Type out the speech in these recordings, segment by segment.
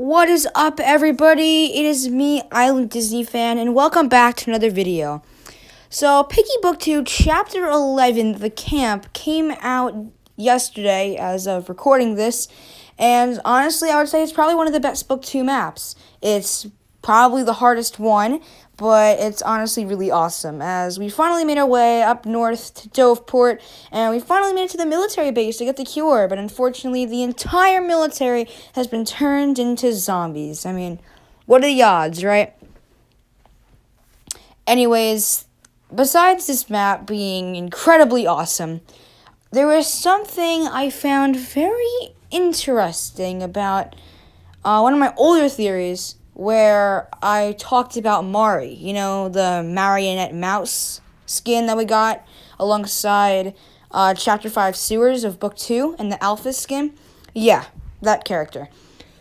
What is up, everybody? It is me, Island Disney fan, and welcome back to another video. So, Piggy Book 2, Chapter 11, The Camp, came out yesterday as of recording this, and honestly, I would say it's probably one of the best Book 2 maps. It's probably the hardest one, but it's honestly really awesome, as we finally made our way up north to Doveport, and we finally made it to the military base to get the cure, but unfortunately, the entire military has been turned into zombies. I mean, what are the odds, right? Anyways, besides this map being incredibly awesome, there was something I found very interesting about one of my older theories where I talked about Mari, the marionette mouse skin that we got alongside Chapter 5 Sewers of Book 2 and the Alpha skin. Yeah, that character.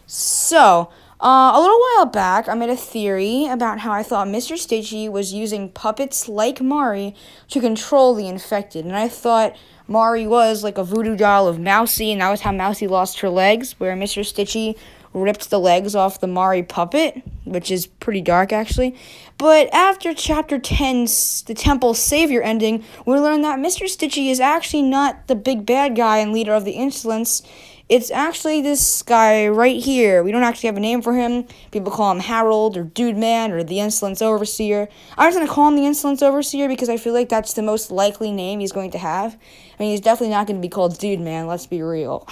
So, a little while back, I made a theory about how I thought Mr. Stitchy was using puppets like Mari to control the infected. And I thought Mari was like a voodoo doll of Mousy, and that was how Mousy lost her legs, where Mr. Stitchy ripped the legs off the Mari puppet, which is pretty dark, actually. But after Chapter 10's The Temple Savior ending, we learned that Mr. Stitchy is actually not the big bad guy and leader of the Insolents. It's actually this guy right here. We don't actually have a name for him. People call him Harold or Dude Man or the Insolence Overseer. I'm just going to call him the Insolence Overseer because I feel like that's the most likely name he's going to have. I mean, he's definitely not going to be called Dude Man, let's be real.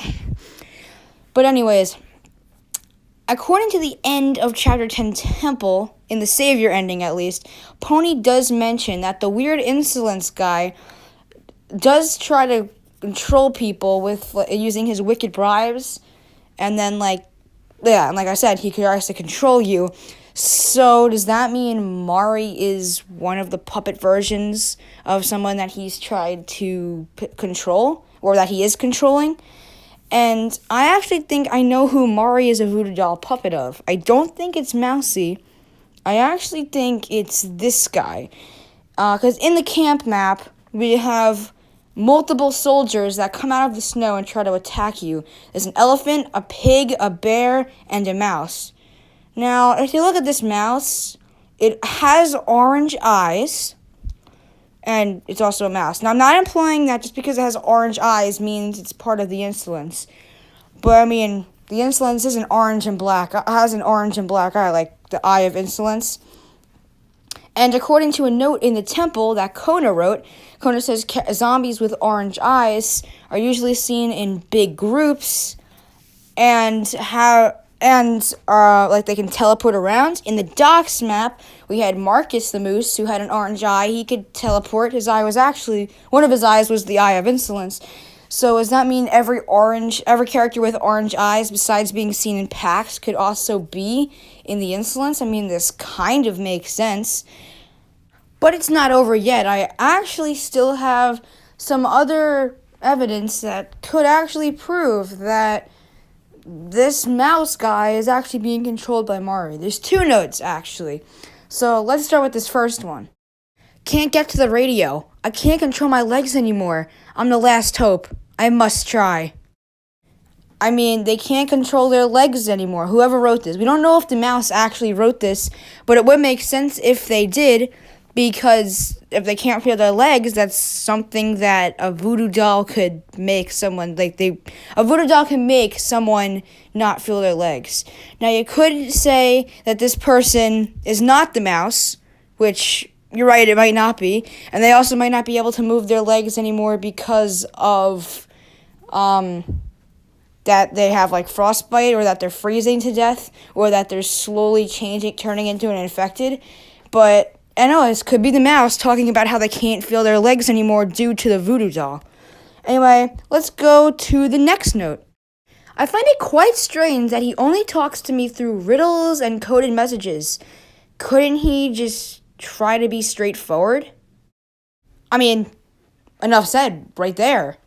But anyways, according to the end of Chapter 10 Temple, in the Savior ending at least, Pony does mention that the weird Insolence guy does try to control people with using his wicked bribes, and then and like I said, he could actually control you. So does that mean Mari is one of the puppet versions of someone that he's tried to control, or that he is controlling? And I actually think I know who Mari is a voodoo doll puppet of. I don't think it's Mousy. I actually think it's this guy. Because in the camp map, we have multiple soldiers that come out of the snow and try to attack you. There's an elephant, a pig, a bear, and a mouse. Now, if you look at this mouse, it has orange eyes, and it's also a mouse. Now, I'm not implying that just because it has orange eyes means it's part of the Insolence. But, I mean, the Insolence isn't orange and black. It has an orange and black eye, like the Eye of Insolence. And according to a note in the temple that Kona wrote, Kona says zombies with orange eyes are usually seen in big groups and they can teleport around. In the Docks map, we had Marcus the Moose, who had an orange eye. He could teleport. One of his eyes was the Eye of Insolence. So does that mean every character with orange eyes, besides being seen in packs, could also be in the Insolence? I mean, this kind of makes sense. But it's not over yet. I actually still have some other evidence that could actually prove that this mouse guy is actually being controlled by Mari. There's two notes, actually. So let's start with this first one. Can't get to the radio. I can't control my legs anymore. I'm the last hope. I must try. I mean, they can't control their legs anymore. Whoever wrote this. We don't know if the mouse actually wrote this, but it would make sense if they did, because if they can't feel their legs, that's something that a voodoo doll could make someone, a voodoo doll can make someone not feel their legs. Now, you could say that this person is not the mouse, which, you're right, it might not be, and they also might not be able to move their legs anymore because of, that they have, frostbite, or that they're freezing to death, or that they're slowly turning into an infected, but anyways, could be the mouse talking about how they can't feel their legs anymore due to the voodoo doll. Anyway, let's go to the next note. I find it quite strange that he only talks to me through riddles and coded messages. Couldn't he just try to be straightforward? I mean, enough said right there.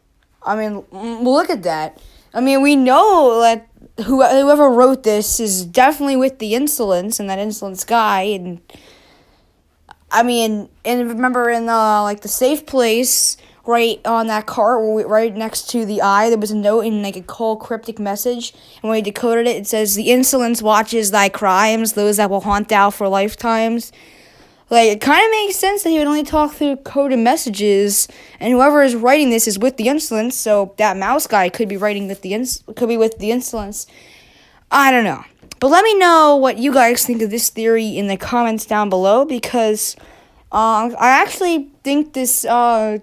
I mean, look at that. I mean, we know that whoever wrote this is definitely with the Insolence and that Insolence guy, and I mean, and remember in the safe place right on that cart, right next to the eye, there was a note in like a cold cryptic message. And when we decoded it, it says, "The insolence watches thy crimes, those that will haunt thou for lifetimes." Like, it kind of makes sense that he would only talk through coded messages, and whoever is writing this is with the insolence, so that mouse guy could be writing with the insolence. I don't know. But let me know what you guys think of this theory in the comments down below, because I actually think this kind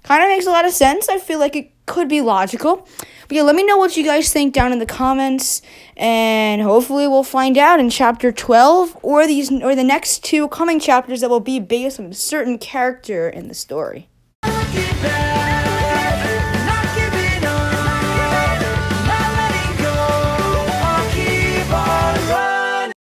of makes a lot of sense. I feel like it could be logical. But yeah, let me know what you guys think down in the comments, and hopefully we'll find out in chapter 12 or the next two coming chapters that will be based on a certain character in the story.